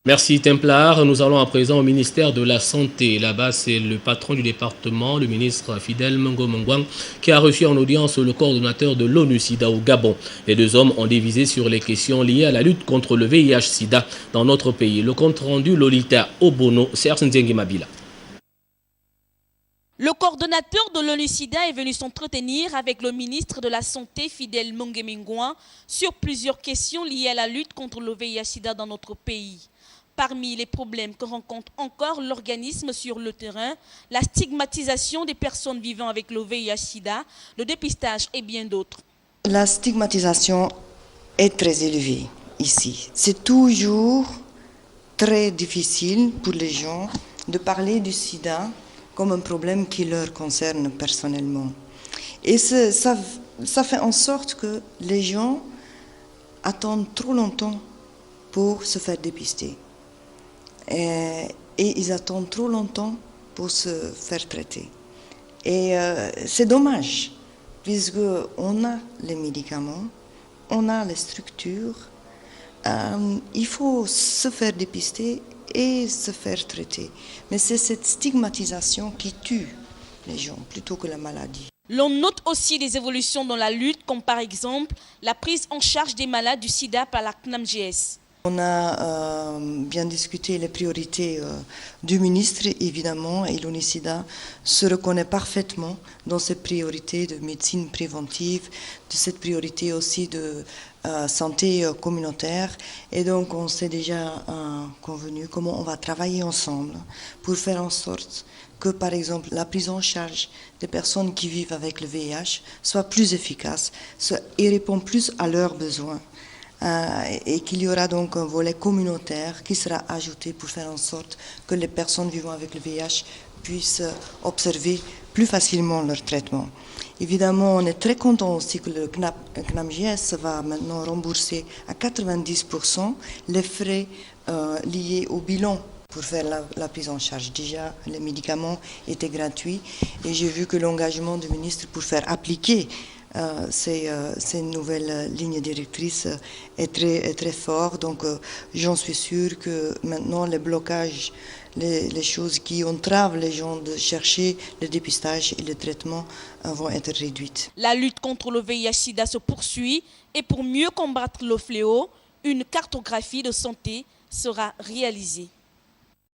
Merci Templar. Nous allons à présent au ministère de la Santé. Là-bas, c'est le patron du département, le ministre Fidel Mongomongwang, qui a reçu en audience le coordonnateur de l'ONU-SIDA au Gabon. Les deux hommes ont dévisé sur les questions liées à la lutte contre le VIH-SIDA dans notre pays. Le compte rendu Lolita Obono, Serge Nzengi Mabila. Le coordonnateur de l'ONU-SIDA est venu s'entretenir avec le ministre de la Santé, Fidel Mongomongwang, sur plusieurs questions liées à la lutte contre le VIH-SIDA dans notre pays. Parmi les problèmes que rencontre encore l'organisme sur le terrain, la stigmatisation des personnes vivant avec le VIH-SIDA, le dépistage et bien d'autres. La stigmatisation est très élevée ici. C'est toujours très difficile pour les gens de parler du sida comme un problème qui leur concerne personnellement. Et ça fait en sorte que les gens attendent trop longtemps pour se faire dépister. Et ils attendent trop longtemps pour se faire traiter. Et c'est dommage, puisqu'on a les médicaments, on a les structures, il faut se faire dépister et se faire traiter. Mais c'est cette stigmatisation qui tue les gens plutôt que la maladie. L'on note aussi des évolutions dans la lutte, comme par exemple la prise en charge des malades du sida par la CNAMGS. On a bien discuté les priorités du ministre, évidemment, et l'ONU-SIDA se reconnaît parfaitement dans ces priorités de médecine préventive, de cette priorité aussi de santé communautaire. Et donc, on s'est déjà convenu comment on va travailler ensemble pour faire en sorte que, par exemple, la prise en charge des personnes qui vivent avec le VIH soit plus efficace et répond plus à leurs besoins. Et qu'il y aura donc un volet communautaire qui sera ajouté pour faire en sorte que les personnes vivant avec le VIH puissent observer plus facilement leur traitement. Évidemment, on est très content aussi que le CNAMGS va maintenant rembourser à 90% les frais liés au bilan pour faire la prise en charge. Déjà, les médicaments étaient gratuits et j'ai vu que l'engagement du ministre pour faire appliquer ces nouvelles lignes directrices est très fort. Donc j'en suis sûre que maintenant les blocages, les choses qui entravent les gens de chercher le dépistage et le traitement vont être réduites. La lutte contre le VIH-SIDA se poursuit et pour mieux combattre le fléau, une cartographie de santé sera réalisée.